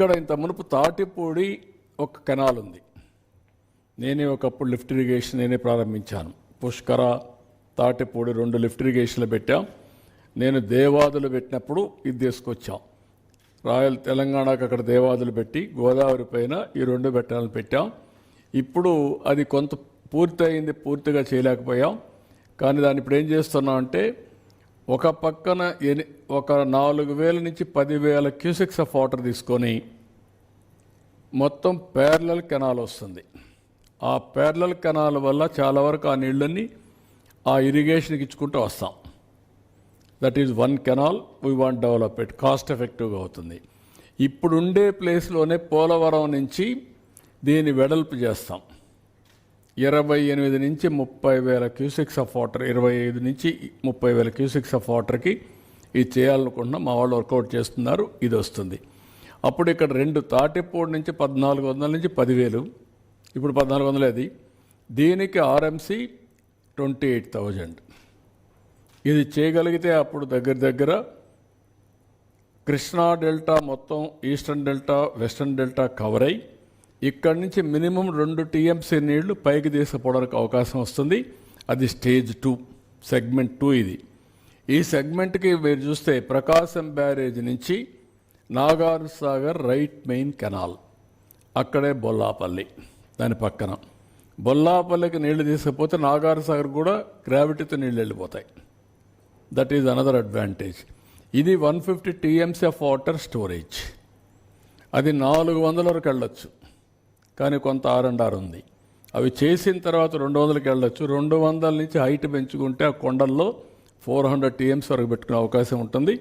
ఇక్కడ ఇంత మునుపు తాటిపూడి ఒక కెనాల్ ఉంది. నేనే ఒకప్పుడు లిఫ్ట్ ఇరిగేషన్ నేనే ప్రారంభించాను. పుష్కర, తాటిపూడి 2 లిఫ్ట్ ఇరిగేషన్లు పెట్టాం. నేను దేవాదులు పెట్టినప్పుడు ఇది తీసుకొచ్చాం. రాయల్ తెలంగాణకు అక్కడ దేవాదులు పెట్టి గోదావరి పైన ఈ 2 పెట్టాలని పెట్టాం. ఇప్పుడు అది కొంత పూర్తయింది, పూర్తిగా చేయలేకపోయాం. కానీ దాన్ని ఇప్పుడు ఏం చేస్తున్నాం అంటే ఒక పక్కన ఒక 4,000 నుంచి 10,000 క్యూసెక్స్ ఆఫ్ వాటర్ తీసుకొని మొత్తం ప్యారలల్ కెనాల్ వస్తుంది. ఆ ప్యారలల్ కెనాల్ వల్ల చాలా వరకు ఆ నీళ్ళని ఆ ఇరిగేషన్కి ఇచ్చుకుంటూ వస్తాం. That is 1 canal we want develop it, cost ఎఫెక్టివ్గా అవుతుంది. ఇప్పుడుండే ప్లేస్లోనే పోలవరం నుంచి దీన్ని వెడల్పు చేస్తాం. 28 నుంచి 30,000 క్యూసెక్స్ ఆఫ్ వాటర్, 25 నుంచి 30,000 క్యూసెక్స్ ఆఫ్ వాటర్కి ఇది చేయాలనుకుంటున్నాం. మా వాళ్ళు వర్కౌట్ చేస్తున్నారు, ఇది వస్తుంది. అప్పుడు ఇక్కడ 2 తాటిపూడి నుంచి 1,400 నుంచి 10,000, ఇప్పుడు 1,400 అది. దీనికి ఆర్ఎంసీ 28,000. ఇది చేయగలిగితే అప్పుడు దగ్గర కృష్ణా డెల్టా మొత్తం, eastern delta, western delta cover అయ్యి ఇక్కడి నుంచి మినిమం 2 టీఎంసీ నీళ్లు పైకి తీసుకుపోవడానికి అవకాశం వస్తుంది. అది స్టేజ్ 2, సెగ్మెంట్ 2 ఇది. ఈ సెగ్మెంట్కి మీరు చూస్తే ప్రకాశం బ్యారేజ్ నుంచి Nagarjuna Sagar right main canal, అక్కడే బొల్లాపల్లి, దాని పక్కన బొల్లాపల్లికి నీళ్లు తీసుకుపోతే నాగార్జున సాగర్ కూడా గ్రావిటీతో నీళ్ళు వెళ్ళిపోతాయి. That is another advantage. ఇది 150 టీఎంసీ ఆఫ్ వాటర్ స్టోరేజ్. అది 400 వరకు వెళ్ళొచ్చు, కానీ కొంత R&R ఉంది. అవి చేసిన తర్వాత 200కి వెళ్ళొచ్చు. 200 నుంచి హైట్ పెంచుకుంటే ఆ కొండల్లో 400 టీఎంసీ వరకు పెట్టుకునే అవకాశం ఉంటుంది.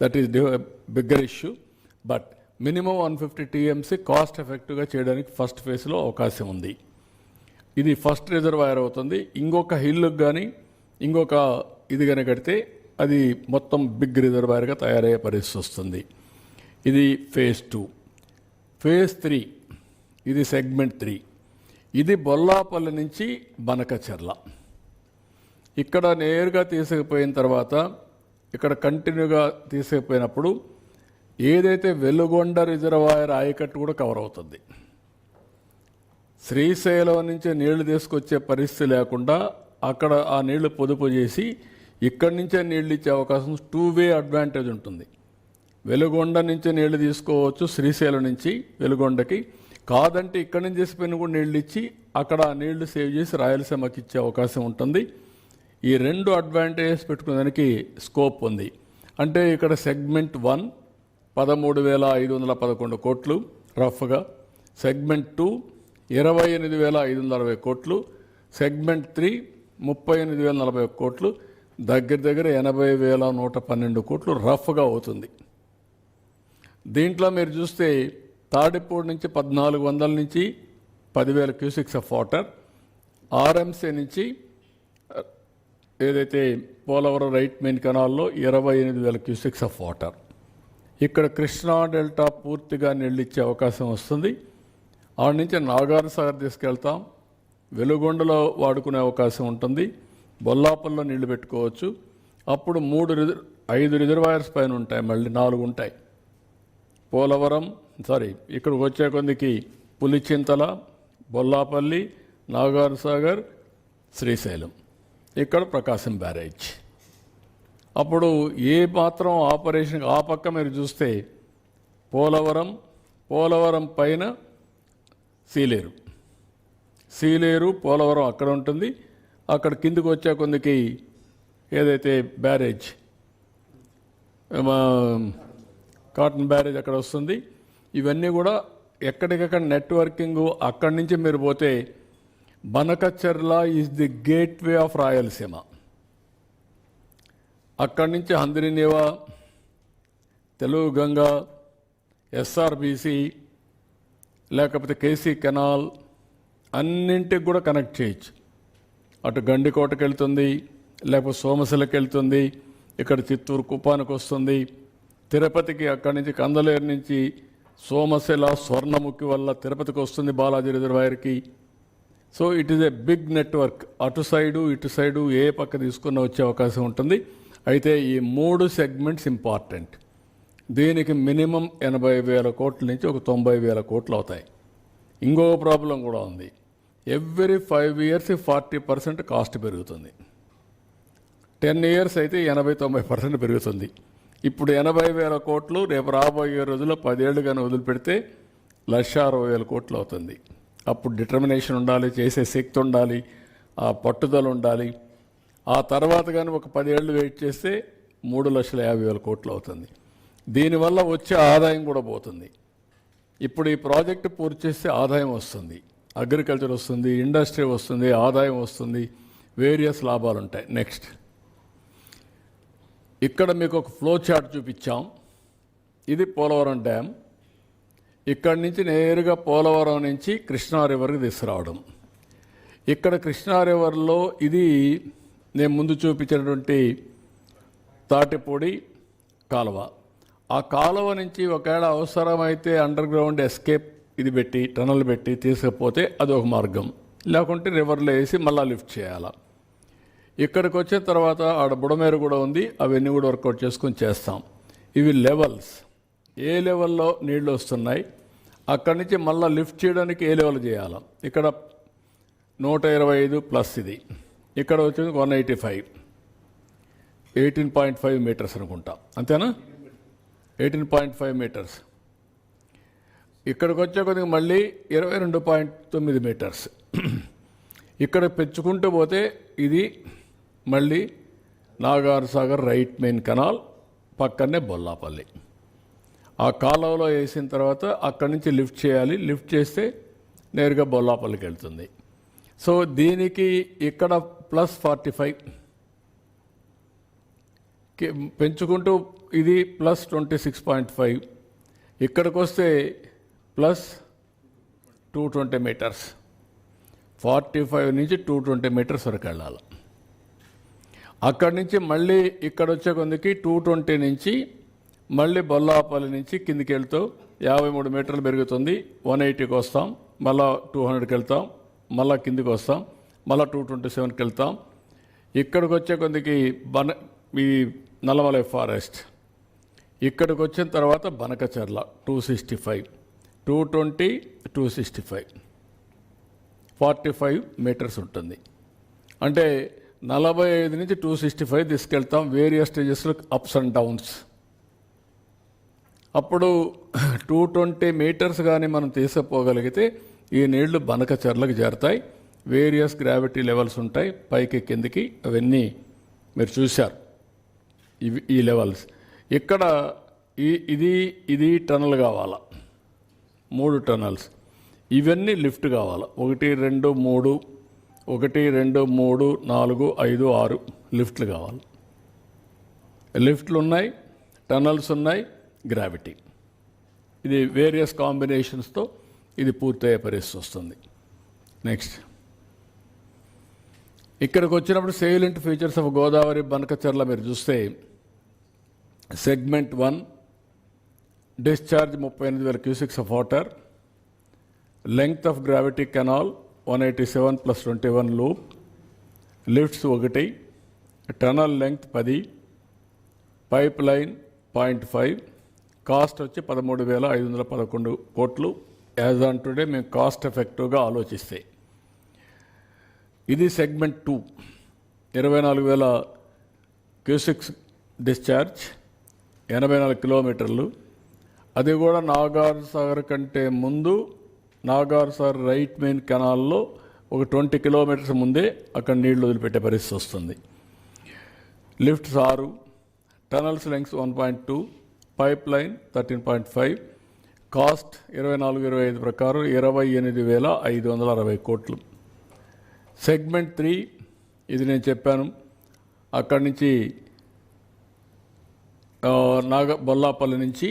That is bigger issue. But minimum 150 TMC cost ఎఫెక్టివ్గా చేయడానికి ఫస్ట్ ఫేజ్లో అవకాశం ఉంది. ఇది ఫస్ట్ రిజర్వాయర్ అవుతుంది. ఇంకొక హిల్కి కానీ ఇంకొక ఇది కానీ కడితే అది మొత్తం బిగ్ రిజర్వాయర్గా తయారయ్యే పరిస్థితి వస్తుంది. ఇది ఫేజ్ 2. ఫేజ్ 3 ఇది సెగ్మెంట్ 3. ఇది బొల్లాపల్లి నుంచి బనకచెర్ల. ఇక్కడ నేరుగా తీసుకుపోయిన తర్వాత ఇక్కడ కంటిన్యూగా తీసుకుపోయినప్పుడు ఏదైతే వెలుగొండ రిజర్వాయర్ ఆయకట్టు కూడా కవర్ అవుతుంది. శ్రీశైలం నుంచి నీళ్లు తీసుకొచ్చే పరిస్థితి లేకుండా అక్కడ ఆ నీళ్లు పొదుపు చేసి ఇక్కడి నుంచే నీళ్ళు ఇచ్చే అవకాశం 2-వే అడ్వాంటేజ్ ఉంటుంది. వెలుగొండ నుంచి నీళ్లు తీసుకోవచ్చు శ్రీశైలం నుంచి వెలుగొండకి, కాదంటే ఇక్కడి నుంచి చేసిపోయిన కూడా నీళ్ళు ఇచ్చి అక్కడ ఆ నీళ్లు సేవ్ చేసి రాయలసీమకి ఇచ్చే అవకాశం ఉంటుంది. ఈ 2 అడ్వాంటేజెస్ పెట్టుకునేదానికి స్కోప్ ఉంది. అంటే ఇక్కడ సెగ్మెంట్ 1 13,511 కోట్లు రఫ్గా, సెగ్మెంట్ 2 28,560 కోట్లు, సెగ్మెంట్ 3 38,040 కోట్లు, దగ్గర 80,112 కోట్లు రఫ్గా అవుతుంది. దీంట్లో మీరు చూస్తే తాడిపూడి నుంచి 1,400 నుంచి 10,000 క్యూసెక్స్ ఆఫ్ వాటర్, ఆర్ఎంసీ నుంచి ఏదైతే పోలవరం రైట్ మెయిన్ కెనాల్లో 28,000 క్యూసెక్స్ ఆఫ్ వాటర్. ఇక్కడ కృష్ణా డెల్టా పూర్తిగా నీళ్ళు ఇచ్చే అవకాశం వస్తుంది. ఆడ నుంచి నాగార్జున సాగర్ తీసుకెళ్తాం, వెలుగొండలో వాడుకునే అవకాశం ఉంటుంది, బొల్లాపల్లిలో నీళ్లు పెట్టుకోవచ్చు. అప్పుడు 5 రిజర్వాయర్స్ పైన ఉంటాయి, మళ్ళీ 4 ఉంటాయి. పోలవరం ఇక్కడికి వచ్చే కొందికి పులిచింతల, బొల్లాపల్లి, నాగార్జున సాగర్, శ్రీశైలం, ఇక్కడ ప్రకాశం బ్యారేజ్. అప్పుడు ఏ మాత్రం ఆపరేషన్ ఆ పక్క మీరు చూస్తే పోలవరం పైన సీలేరు పోలవరం అక్కడ ఉంటుంది. అక్కడ కిందికి వచ్చే కొందికి ఏదైతే బ్యారేజ్ కాటన్ బ్యారేజ్ అక్కడ వస్తుంది. ఇవన్నీ కూడా ఎక్కడికక్కడ నెట్వర్కింగ్. అక్కడి నుంచి మీరు పోతే Banakacherla is the gateway of Rayalaseema. అక్కడి నుంచి హంద్రీనేవా, తెలుగు గంగా, ఎస్ఆర్బీసీ, లేకపోతే కేసీ కెనాల్ అన్నింటికి కూడా కనెక్ట్ చేయొచ్చు. అటు గండికోటకి వెళ్తుంది, లేకపోతే సోమశిలకి వెళ్తుంది, ఇక్కడ చిత్తూరు కుప్పానికి వస్తుంది, తిరుపతికి అక్కడి నుంచి కందలేరు నుంచి సోమశిల స్వర్ణముఖి వల్ల తిరుపతికి వస్తుంది బాలాజీ రిజర్వాయర్కి. So it is a big network. అటు సైడు ఇటు సైడు ఏ పక్క తీసుకున్న వచ్చే అవకాశం ఉంటుంది. అయితే ఈ 3 సెగ్మెంట్స్ ఇంపార్టెంట్. దీనికి మినిమం 80,000 కోట్ల నుంచి ఒక 90,000 కోట్లు అవుతాయి. ఇంకో ప్రాబ్లం కూడా ఉంది. ఎవ్రీ 5 ఇయర్స్ 40% కాస్ట్ పెరుగుతుంది. 10 ఇయర్స్ అయితే 80-90% పెరుగుతుంది. ఇప్పుడు 80,000 కోట్లు రేపు రాబోయే రోజుల్లో 10 ఏళ్ళు కానీ వదిలిపెడితే 1,60,000 కోట్లు అవుతుంది. అప్పుడు డిటర్మినేషన్ ఉండాలి, చేసే శక్తి ఉండాలి, ఆ పట్టుదల ఉండాలి. ఆ తర్వాత కానీ ఒక 10 ఏళ్ళు వెయిట్ చేస్తే 3,50,000 కోట్లు అవుతుంది. దీనివల్ల వచ్చే ఆదాయం కూడా పోతుంది. ఇప్పుడు ఈ ప్రాజెక్టు పూర్తి చేస్తే ఆదాయం వస్తుంది, అగ్రికల్చర్ వస్తుంది, ఇండస్ట్రీ వస్తుంది, ఆదాయం వస్తుంది, వేరియస్ లాభాలు ఉంటాయి. నెక్స్ట్, ఇక్కడ మీకు ఒక ఫ్లో చార్ట్ చూపించాం. ఇది పోలవరం డ్యామ్. ఇక్కడి నుంచి నేరుగా పోలవరం నుంచి కృష్ణా రివర్కి తీసుకురావడం. ఇక్కడ కృష్ణా రివర్లో ఇది నేను ముందు చూపించినటువంటి తాటిపూడి కాలువ. ఆ కాలువ నుంచి ఒకవేళ అవసరమైతే అండర్ గ్రౌండ్ ఎస్కేప్ ఇది పెట్టి టనల్ పెట్టి తీసుకపోతే అది ఒక మార్గం, లేకుంటే రివర్లో వేసి మళ్ళీ లిఫ్ట్ చేయాలా. ఇక్కడికి వచ్చిన తర్వాత ఆడ బుడమేరు కూడా ఉంది, అవన్నీ కూడా వర్కౌట్ చేసుకొని చేస్తాం. ఇవి లెవెల్స్, ఏ లెవెల్లో నీళ్లు వస్తున్నాయి, అక్కడి నుంచి మళ్ళీ లిఫ్ట్ చేయడానికి ఏ లెవెల్ చేయాలి. ఇక్కడ 125 ప్లస్ ఇది, ఇక్కడ వచ్చింది 185, 18.5 మీటర్స్ అనుకుంటా, అంతేనా? 18.5 మీటర్స్. ఇక్కడికి వచ్చే కొద్దిగా మళ్ళీ 22.9 మీటర్స్. ఇక్కడ పెంచుకుంటూ పోతే ఇది మళ్ళీ నాగార్జునసాగర్ రైట్ మెయిన్ కెనాల్, పక్కనే బొల్లాపల్లి. ఆ కాలువలో వేసిన తర్వాత అక్కడి నుంచి లిఫ్ట్ చేయాలి. లిఫ్ట్ చేస్తే నేరుగా బొల్లాపల్లికి వెళ్తుంది. సో దీనికి ఇక్కడ ప్లస్ 45 పెంచుకుంటూ ఇది ప్లస్ 26.5, ఇక్కడికి వస్తే ప్లస్ 220 మీటర్స్, 45 నుంచి 220 మీటర్స్ వరకు వెళ్ళాలి. అక్కడి నుంచి మళ్ళీ ఇక్కడ వచ్చే కొందికి 220 నుంచి మళ్ళీ బొల్లాపల్లి నుంచి కిందికి వెళ్తూ 53 మీటర్లు పెరుగుతుంది. 180కి వస్తాం, మళ్ళీ 200కి వెళ్తాం, మళ్ళీ కిందికి వస్తాం, మళ్ళీ 227కి వెళ్తాం. ఇక్కడికి వచ్చే కొందికి ఈ నల్లమలై ఫారెస్ట్. ఇక్కడికి వచ్చిన తర్వాత బనకచర్ల 265, 220, 265, 45 మీటర్స్ ఉంటుంది. అంటే 45 నుంచి 265 తీసుకెళ్తాం, వేరియస్ స్టేజెస్లో అప్స్ అండ్ డౌన్స్. అప్పుడు 220 మీటర్స్ కానీ మనం తీసుకుపోగలిగితే ఈ నీళ్లు బనకచర్లకు చేరుతాయి. వేరియస్ గ్రావిటీ లెవెల్స్ ఉంటాయి, పైకి కిందికి, అవన్నీ మీరు చూశారు. ఈ లెవెల్స్ ఇక్కడ ఇది టనల్ కావాలా, 3 టనల్స్. ఇవన్నీ లిఫ్ట్ కావాలా, 1, 2, 3, 1, 2, 3, 4, 5, 6 లిఫ్ట్లు కావాలి. లిఫ్ట్లు ఉన్నాయి, టనల్స్ ఉన్నాయి, గ్రావిటీ. ఇది వేరియస్ కాంబినేషన్స్తో ఇది పూర్తయ్యే పరిస్థితి వస్తుంది. నెక్స్ట్, ఇక్కడికి వచ్చినప్పుడు salient features of Godavari Banakacherla మీరు చూస్తే segment 1 discharge 38,000 cusecs of water, length of gravity canal 187 + 21 loop, lifts 1, tunnel length 10, pipe line 0.5, cost వచ్చి 13,511 కోట్లు. యాజ్ ఆన్ టుడే మేము కాస్ట్ ఎఫెక్టివ్గా ఆలోచిస్తే ఇది సెగ్మెంట్ 2, 24,000 క్యూసిక్స్ డిశ్చార్జ్, 84 కిలోమీటర్లు. అది కూడా నాగార్జునసాగర్ కంటే ముందు నాగార్జునసాగర్ రైట్ మెయిన్ కెనాల్లో ఒక 20 కిలోమీటర్స్ ముందే అక్కడ నీళ్లు వదిలిపెట్టే పరిస్థితి వస్తుంది. Lifts 6, tunnels lungs 1.2, pipe line 13.5, cost 24-25 ప్రకారం 28,560 కోట్లు. సెగ్మెంట్ 3 ఇది నేను చెప్పాను, అక్కడి నుంచి బొల్లాపల్లి నుంచి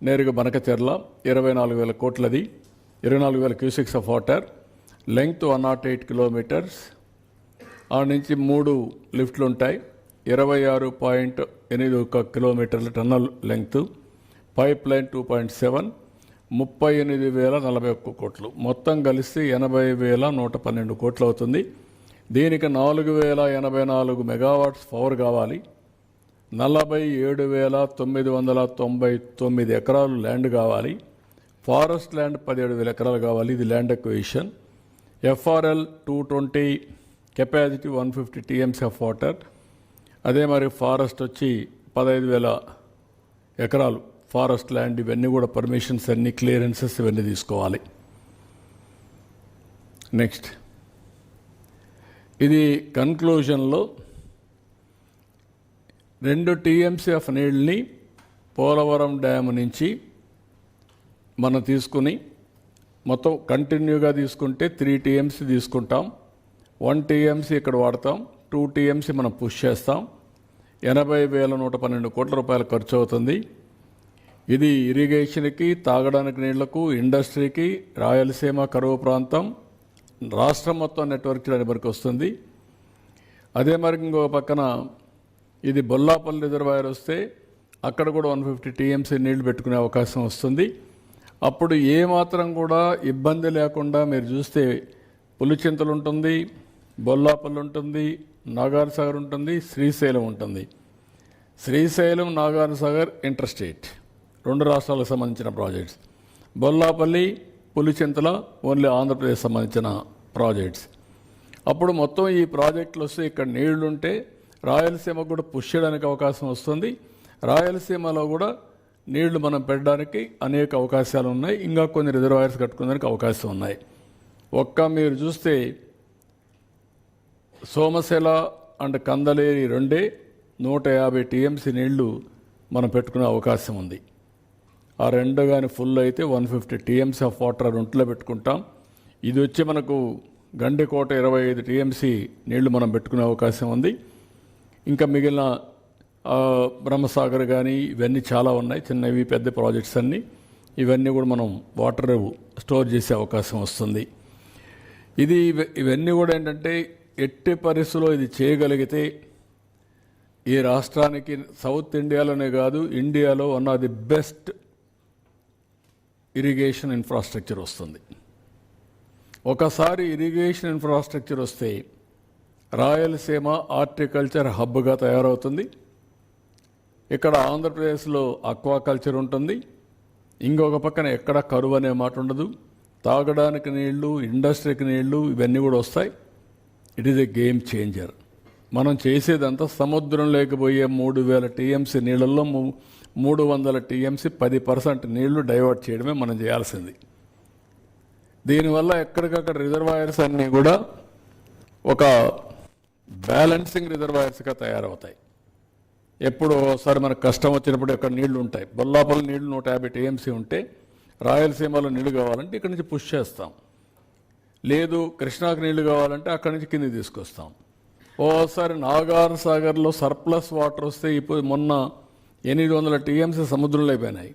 నేరుగా Banakacherla 24,000 కోట్లది, 24,000 cusecs of water, length 108 kilometres. ఆ నుంచి 3 లిఫ్ట్లు ఉంటాయి, 26.81 కిలోమీటర్ల టన్నల్ లెంగ్త్, పైప్ లైన్ 2.7, 38,041 కోట్లు. మొత్తం కలిసి 80,112 కోట్లు అవుతుంది. దీనికి 4,084 మెగావాట్స్ పవర్ కావాలి. 47,999 ఎకరాలు ల్యాండ్ కావాలి. ఫారెస్ట్ ల్యాండ్ 17,000 ఎకరాలు కావాలి. ఇది land acquisition. FRL 220, capacity 150 TMC of water. అదే మరి ఫారెస్ట్ వచ్చి 15,000 ఎకరాలు ఫారెస్ట్ ల్యాండ్. ఇవన్నీ కూడా పర్మిషన్స్ అన్ని, క్లియరెన్సెస్ ఇవన్నీ తీసుకోవాలి. నెక్స్ట్, ఇది కన్క్లూజన్లో 2 TMC ఆఫ్ నీళ్ళని పోలవరం డ్యామ్ నుంచి మనం తీసుకుని మొత్తం కంటిన్యూగా తీసుకుంటే 3 TMC తీసుకుంటాం. 1 TMC ఇక్కడ వాడతాం. 2 TMC మనం పుష్ చేస్తాం. 80,112 కోట్ల రూపాయలు ఖర్చు అవుతుంది. ఇది ఇరిగేషన్కి, తాగడానికి నీళ్లకు, ఇండస్ట్రీకి, రాయలసీమ కరువు ప్రాంతం, రాష్ట్రం మొత్తం నెట్వర్క్ చేయడానికి వరకు వస్తుంది. అదే మరి ఇంకో పక్కన ఇది బొల్లాపల్లి రిజర్వాయర్ వస్తే అక్కడ కూడా 150 TMC నీళ్లు పెట్టుకునే అవకాశం వస్తుంది. అప్పుడు ఏమాత్రం కూడా ఇబ్బంది లేకుండా మీరు చూస్తే పులిచింతలు ఉంటుంది, బొల్లాపల్లి ఉంటుంది, నాగార్జునసాగర్ ఉంటుంది, శ్రీశైలం ఉంటుంది. శ్రీశైలం, నాగార్జునసాగర్ ఇంటర్స్టేట్ 2 రాష్ట్రాలకు సంబంధించిన ప్రాజెక్ట్స్. బొల్లాపల్లి, పులిచింతల ఓన్లీ ఆంధ్రప్రదేశ్ సంబంధించిన ప్రాజెక్ట్స్. అప్పుడు మొత్తం ఈ ప్రాజెక్టులు వస్తే ఇక్కడ నీళ్లుంటే రాయలసీమకు కూడా పుష్ చేయడానికి అవకాశం వస్తుంది. రాయలసీమలో కూడా నీళ్లు మనం పెట్టడానికి అనేక అవకాశాలు ఉన్నాయి. ఇంకా కొన్ని రిజర్వాయర్స్ కట్టుకోవడానికి అవకాశం ఉన్నాయి. మీరు చూస్తే సోమశిల అండ్ కందలేరి 150 TMC నీళ్లు మనం పెట్టుకునే అవకాశం ఉంది. ఆ 2 కానీ ఫుల్ అయితే 150 TMC ఆఫ్ వాటర్ 2లో పెట్టుకుంటాం. ఇది వచ్చి మనకు గండికోట 25 TMC నీళ్లు మనం పెట్టుకునే అవకాశం ఉంది. ఇంకా మిగిలిన బ్రహ్మసాగర్ కానీ ఇవన్నీ చాలా ఉన్నాయి, చిన్నవి పెద్ద ప్రాజెక్ట్స్ అన్నీ. ఇవన్నీ కూడా మనం వాటర్ స్టోర్ చేసే అవకాశం వస్తుంది. ఇవన్నీ కూడా ఏంటంటే ఎట్టి పరిస్థితుల్లో ఇది చేయగలిగితే ఈ రాష్ట్రానికి సౌత్ ఇండియాలోనే కాదు, ఇండియాలో one of the best irrigation infrastructure వస్తుంది. ఒకసారి ఇరిగేషన్ ఇన్ఫ్రాస్ట్రక్చర్ వస్తే రాయలసీమ హార్టికల్చర్ హబ్గా తయారవుతుంది. ఇక్కడ ఆంధ్రప్రదేశ్లో అక్వాకల్చర్ ఉంటుంది. ఇంకొక పక్కన ఎక్కడ కరువు అనే మాట ఉండదు. తాగడానికి నీళ్లు, ఇండస్ట్రీకి నీళ్లు ఇవన్నీ కూడా వస్తాయి. It is a game changer. మనం చేసేదంతా సముద్రం లేకపోయే 3,000 TMC నీళ్ళల్లో 300 TMC 10% నీళ్లు డైవర్ట్ చేయడమే మనం చేయాల్సింది. దీనివల్ల ఎక్కడికక్కడ రిజర్వాయర్స్ అన్నీ కూడా ఒక బ్యాలెన్సింగ్ రిజర్వాయర్స్గా తయారవుతాయి. ఎప్పుడు ఒకసారి మనకు కష్టం వచ్చినప్పుడు ఎక్కడ నీళ్లు ఉంటాయి. బొల్లాపల్లి నీళ్లు 150 TMC ఉంటే రాయలసీమలో నీళ్లు కావాలంటే ఇక్కడి నుంచి పుష్ చేస్తాం. లేదు కృష్ణాకు నీళ్లు కావాలంటే అక్కడి నుంచి కిందికి తీసుకొస్తాం. ఓసారి నాగార్జునసాగర్లో సర్ప్లస్ వాటర్ వస్తే ఇప్పుడు మొన్న 800 TMC సముద్రంలో అయిపోయినాయి.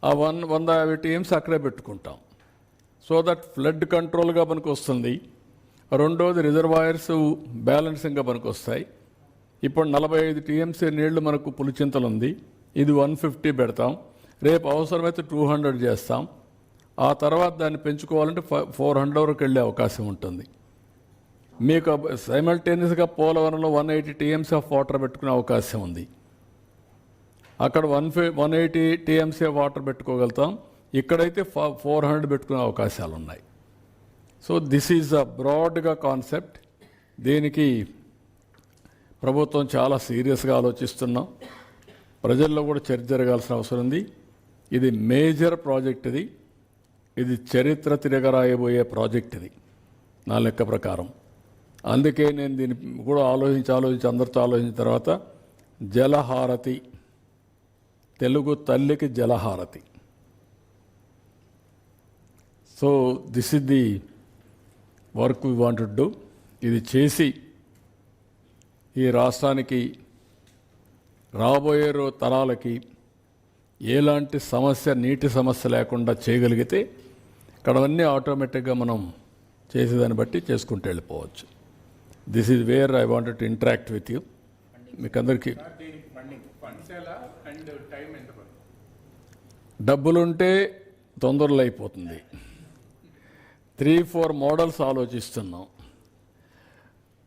ఆ 150 TMC అక్కడే పెట్టుకుంటాం. సో దట్ ఫ్లడ్ కంట్రోల్గా పనికి వస్తుంది. రెండోది రిజర్వాయర్స్ బ్యాలెన్సింగ్గా పనికి వస్తాయి. ఇప్పుడు 45 TMC నీళ్లు మనకు పులిచింతలు ఉంది. ఇది 150 పెడతాం. రేపు అవసరమైతే 200 చేస్తాం. ఆ తర్వాత దాన్ని పెంచుకోవాలంటే 400 వరకు వెళ్ళే అవకాశం ఉంటుంది. మీకు సైమల్టేనియస్గా పోలవరంలో 180 TMC ఆఫ్ వాటర్ పెట్టుకునే అవకాశం ఉంది. అక్కడ 180 TMC ఆఫ్ వాటర్ పెట్టుకోగలుగుతాం. ఇక్కడైతే 400 పెట్టుకునే అవకాశాలు ఉన్నాయి. సో దిస్ ఈజ్ అ బ్రాడ్గా కాన్సెప్ట్. దీనికి ప్రభుత్వం చాలా సీరియస్గా ఆలోచిస్తున్నాం. ప్రజల్లో కూడా చర్చ జరగాల్సిన అవసరం ఉంది. ఇది మేజర్ ప్రాజెక్ట్. ఇది చరిత్ర తిరగరాయబోయే ప్రాజెక్ట్ ఇది నా లెక్క ప్రకారం. అందుకే నేను దీన్ని కూడా ఆలోచించి అందరితో ఆలోచించిన తర్వాత జలహారతి, తెలుగు తల్లికి జలహారతి. So this is the work we want to do. ఇది చేసి ఈ రాష్ట్రానికి రాబోయే తరాలకి ఎలాంటి సమస్య, నీటి సమస్య లేకుండా చేయగలిగితే ఇక్కడ అన్నీ ఆటోమేటిక్గా మనం చేసేదాన్ని బట్టి చేసుకుంటూ వెళ్ళిపోవచ్చు. This is where I wanted to interact with you. మీకు అందరికీ డబ్బులుంటే తొందరలో అయిపోతుంది. 3-4 మోడల్స్ ఆలోచిస్తున్నాం.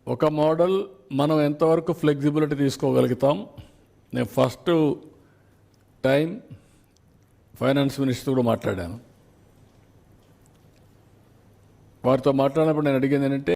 ఒక మోడల్ మనం ఎంతవరకు ఫ్లెక్సిబిలిటీ తీసుకోగలుగుతాం, నేను ఫస్ట్ టైం ఫైనాన్స్ మినిస్టర్ కూడా మాట్లాడాను. వారితో మాట్లాడినప్పుడు నేను అడిగింది ఏంటంటే